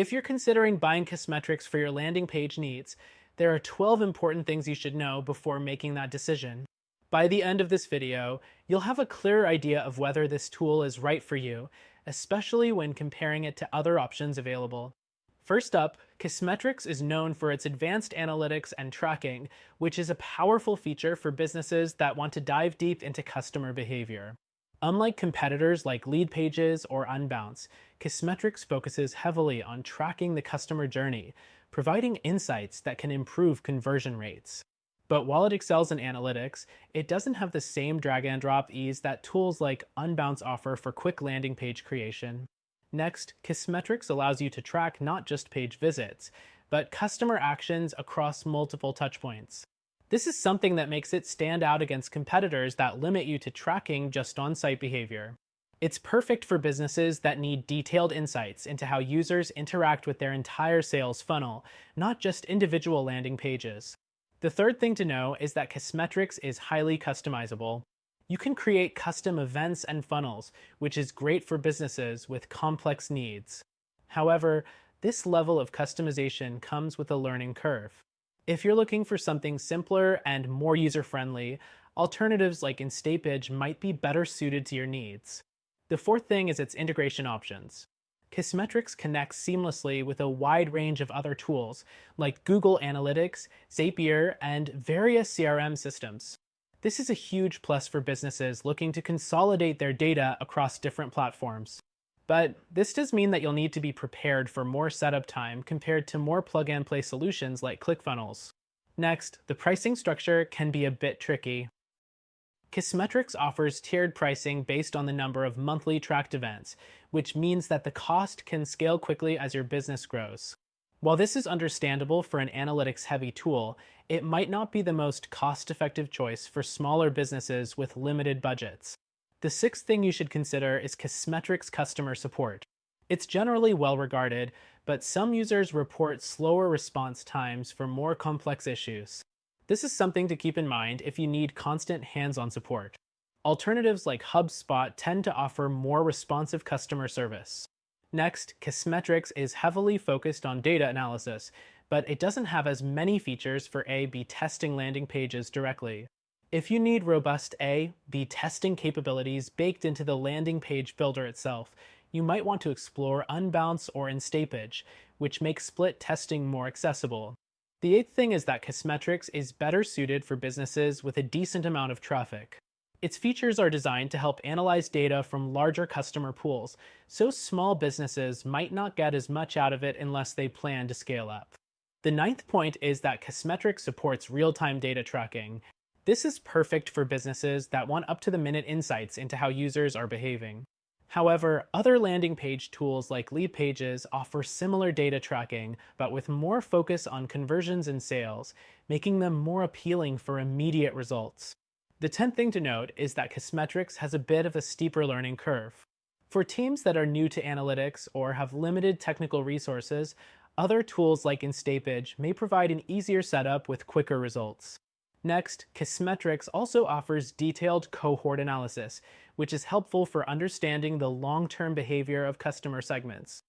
If you're considering buying Kissmetrics for your landing page needs, there are 12 important things you should know before making that decision. By the end of this video, you'll have a clearer idea of whether this tool is right for you, especially when comparing it to other options available. First up, Kissmetrics is known for its advanced analytics and tracking, which is a powerful feature for businesses that want to dive deep into customer behavior. Unlike competitors like Lead Pages or Unbounce, Kissmetrics focuses heavily on tracking the customer journey, providing insights that can improve conversion rates. But while it excels in analytics, it doesn't have the same drag and drop ease that tools like Unbounce offer for quick landing page creation. Next, Kissmetrics allows you to track not just page visits, but customer actions across multiple touchpoints. This is something that makes it stand out against competitors that limit you to tracking just on-site behavior. It's perfect for businesses that need detailed insights into how users interact with their entire sales funnel, not just individual landing pages. The third thing to know is that Kissmetrics is highly customizable. You can create custom events and funnels, which is great for businesses with complex needs. However, this level of customization comes with a learning curve. If you're looking for something simpler and more user-friendly, alternatives like InstaPage might be better suited to your needs. The fourth thing is its integration options. Kissmetrics connects seamlessly with a wide range of other tools like Google Analytics, Zapier, and various CRM systems. This is a huge plus for businesses looking to consolidate their data across different platforms. But this does mean that you'll need to be prepared for more setup time compared to more plug-and-play solutions like ClickFunnels. Next, the pricing structure can be a bit tricky. Kissmetrics offers tiered pricing based on the number of monthly tracked events, which means that the cost can scale quickly as your business grows. While this is understandable for an analytics-heavy tool, it might not be the most cost-effective choice for smaller businesses with limited budgets. The sixth thing you should consider is Kissmetrics customer support. It's generally well regarded, but some users report slower response times for more complex issues. This is something to keep in mind if you need constant hands-on support. Alternatives like HubSpot tend to offer more responsive customer service. Next, Kissmetrics is heavily focused on data analysis, but it doesn't have as many features for A/B testing landing pages directly. If you need robust A/B testing capabilities baked into the landing page builder itself, you might want to explore Unbounce or InstaPage, which make split testing more accessible. The eighth thing is that Kissmetrics is better suited for businesses with a decent amount of traffic. Its features are designed to help analyze data from larger customer pools, so small businesses might not get as much out of it unless they plan to scale up. The ninth point is that Kissmetrics supports real-time data tracking. This is perfect for businesses that want up-to-the-minute insights into how users are behaving. However, other landing page tools like Lead Pages offer similar data tracking, but with more focus on conversions and sales, making them more appealing for immediate results. The 10th thing to note is that Kissmetrics has a bit of a steeper learning curve. For teams that are new to analytics or have limited technical resources, other tools like InstaPage may provide an easier setup with quicker results. Next, Kissmetrics also offers detailed cohort analysis, which is helpful for understanding the long-term behavior of customer segments.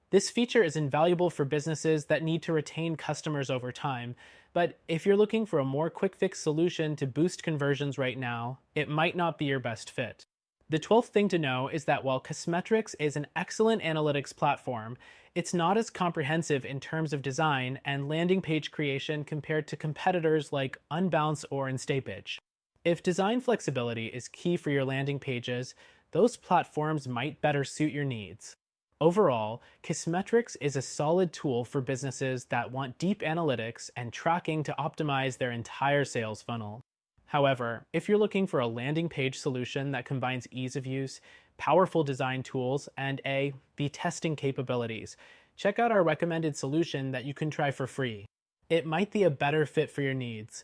This feature is invaluable for businesses that need to retain customers over time, but if you're looking for a more quick-fix solution to boost conversions right now, it might not be your best fit. The 12th thing to know is that while Kissmetrics is an excellent analytics platform, it's not as comprehensive in terms of design and landing page creation compared to competitors like Unbounce or InstaPage. If design flexibility is key for your landing pages, those platforms might better suit your needs. Overall, Kissmetrics is a solid tool for businesses that want deep analytics and tracking to optimize their entire sales funnel. However, if you're looking for a landing page solution that combines ease of use, powerful design tools, and A/B testing capabilities, check out our recommended solution that you can try for free. It might be a better fit for your needs.